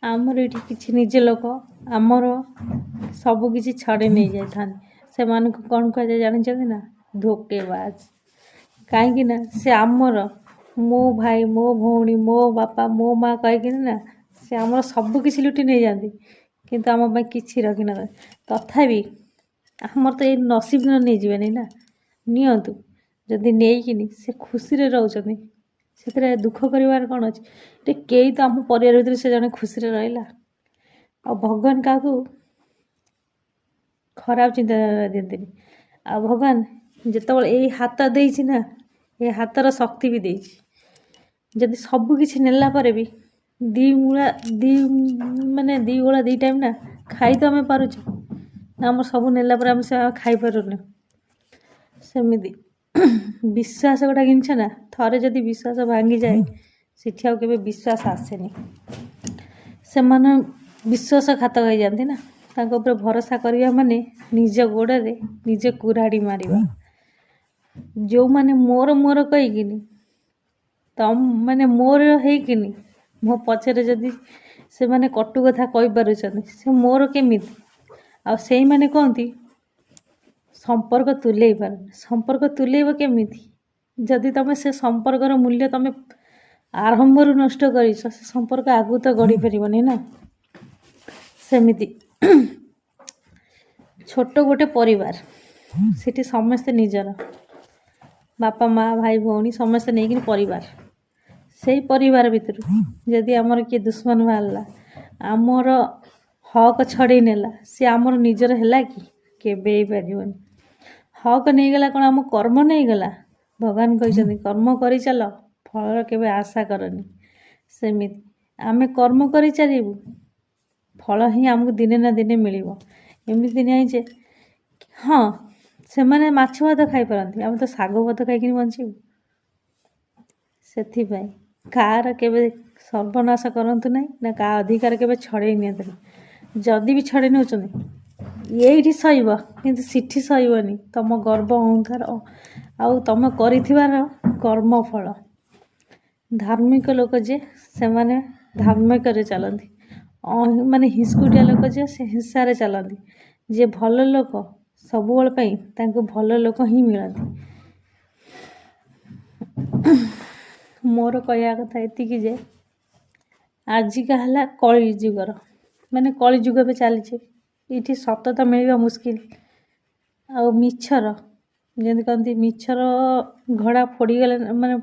ଆମର ଏଠି କିଛି ନିଜ ଲୋକ ଆମର ସବୁ କିଛି ଛଡ଼େଇ ନେଇଯାଇଥାନ୍ତି। ସେମାନଙ୍କୁ କ'ଣ କୁହାଯାଏ ଜାଣିଛନ୍ତି ନା? ଧୋକେବାଜ। କାହିଁକି ନା ସେ ଆମର ମୋ ଭାଇ ମୋ ଭଉଣୀ ମୋ ବାପା ମୋ ମା କହିକିନି ନା ସେ ଆମର ସବୁ କିଛି ଲୁଟି ନେଇଯାଆନ୍ତି, କିନ୍ତୁ ଆମ ପାଇଁ କିଛି ରଖିନଥାନ୍ତି। ତଥାପି ଆମର ତ ଏଇ ନସିବ ଦିନ ନେଇଯିବେନି ନା, ନିଅନ୍ତୁ। ଯଦି ନେଇକିନି ସେ ଖୁସିରେ ରହୁଛନ୍ତି, ସେଥିରେ ଦୁଃଖ କରିବାର କ'ଣ ଅଛି? ଟିକେ କେହି ତ ଆମ ପରିବାର ଭିତରେ ସେ ଜଣେ ଖୁସିରେ ରହିଲା। ଆଉ ଭଗବାନ କାହାକୁ ଖରାପ ଚିନ୍ତାଧାରା ଦିଅନ୍ତିନି। ଆଉ ଭଗବାନ ଯେତେବେଳେ ଏଇ ହାତ ଦେଇଛି ନା, ଏ ହାତର ଶକ୍ତି ବି ଦେଇଛି। ଯଦି ସବୁ କିଛି ନେଲା ପରେ ବି ଦି ଓଳା ଦି ଟାଇମ୍ ନା ଖାଇ ତ ଆମେ ପାରୁଛୁ, ଆମର ସବୁ ନେଲା ପରେ ଆମେ ସେ ଖାଇପାରୁନୁ। ସେମିତି ବିଶ୍ୱାସ ଗୋଟେ ଜିନିଷ ନା, ଥରେ ଯଦି ବିଶ୍ୱାସ ଭାଙ୍ଗିଯାଏ ସେଠି ଆଉ କେବେ ବିଶ୍ୱାସ ଆସେନି। ସେମାନେ ବିଶ୍ୱାସଘାତକ ହେଇଯାନ୍ତି ନା। ତାଙ୍କ ଉପରେ ଭରସା କରିବା ମାନେ ନିଜ ଗୋଡ଼ରେ ନିଜେ କୁରାଢ଼ି ମାରିବା। ଯେଉଁମାନେ ମୋର କହିକିନି ମାନେ ମୋର ହେଇକିନି ମୋ ପଛରେ ଯଦି ସେମାନେ କଟୁ କଥା କହିପାରୁଛନ୍ତି, ସେ ମୋର କେମିତି? ଆଉ ସେଇମାନେ କହନ୍ତି ସମ୍ପର୍କ ତୁଲେଇ ପାରୁନି। ସମ୍ପର୍କ ତୁଲେଇବ କେମିତି? ଯଦି ତମେ ସେ ସମ୍ପର୍କର ମୂଲ୍ୟ ତମେ ଆରମ୍ଭରୁ ନଷ୍ଟ କରିଛ, ସେ ସମ୍ପର୍କ ଆଗକୁ ତ ଗଢ଼ି ପାରିବନି ନା। ସେମିତି ଛୋଟ ଗୋଟେ ପରିବାର, ସେଠି ସମସ୍ତେ ନିଜର, ବାପା ମା ଭାଇ ଭଉଣୀ ସମସ୍ତେ ନେଇକିନି ପରିବାର। ସେଇ ପରିବାର ଭିତରୁ ଯଦି ଆମର କିଏ ଦୁଶ୍ମନ ବାହାରିଲା, ଆମର ହକ ଛଡ଼େଇ ନେଲା, ସେ ଆମର ନିଜର ହେଲା କି? କେବେ ହେଇପାରିବନି। ହକ ନେଇଗଲା କ'ଣ ଆମ କର୍ମ ନେଇଗଲା? ଭଗବାନ କହିଛନ୍ତି କର୍ମ କରିଚାଲ, ଫଳର କେବେ ଆଶା କରନି। ସେମିତି ଆମେ କର୍ମ କରିଚାଲିବୁ, ଫଳ ହିଁ ଆମକୁ ଦିନେ ନା ଦିନେ ମିଳିବ। ଏମିତି ନାହିଁ ଯେ ହଁ ସେମାନେ ମାଛ ଭାତ ଖାଇପାରନ୍ତି, ଆମେ ତ ଶାଗ ଭାତ ଖାଇକିନି ବଞ୍ଚିବୁ। ସେଥିପାଇଁ କାହାର କେବେ ସର୍ବନାଶ କରନ୍ତୁ ନାହିଁ, ନା କାହା ଅଧିକାର କେବେ ଛଡ଼େଇ ନିଅନ୍ତୁ ନାହିଁ। ଯଦି ବି ଛଡ଼େଇ ନେଉଛନ୍ତି, ଏଇଠି ସହିବ, କିନ୍ତୁ ସେଠି ସହିବନି ତମ ଗର୍ବ ଅହଙ୍କାର ଆଉ ତମେ କରିଥିବାର କର୍ମଫଳ। ଧାର୍ମିକ ଲୋକ ଯେ ସେମାନେ ଧାର୍ମିକରେ ଚାଲନ୍ତି, ମାନେ ହିଂସ୍କୁଟିଆ ଲୋକ ଯେ ସେ ହିଂସାରେ ଚାଲନ୍ତି। ଯିଏ ଭଲ ଲୋକ ସବୁବେଳେ ପାଇଁ ତାଙ୍କୁ ଭଲ ଲୋକ ହିଁ ମିଳନ୍ତି। ମୋର କହିବା କଥା ଏତିକି ଯେ ଆଜିକା ହେଲା କଳି ଯୁଗର, ମାନେ କଳି ଯୁଗ ଏବେ ଚାଲିଛି। ଏଇଠି ସତତା ମିଳିବା ମୁସ୍କିଲ। ଆଉ ମିଛର, ଯେମିତି କହନ୍ତି ମିଛର ଘୋଡ଼ା ଫୋଡ଼ିଗଲେ ମାନେ